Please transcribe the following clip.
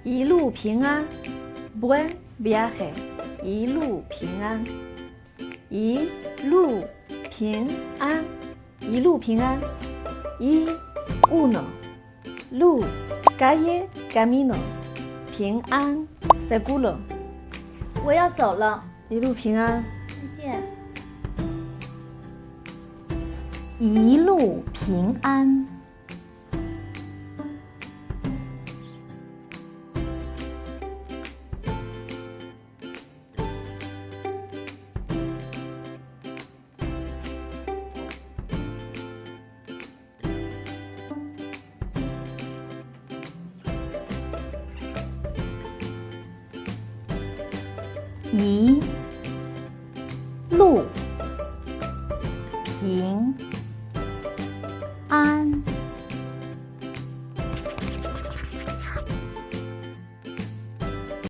一路平安 Buen viaje 一路平安一路平安一路平安一 uno 路 calle camino 平安 seguro 我要走了，一路平安再见。一路平安。一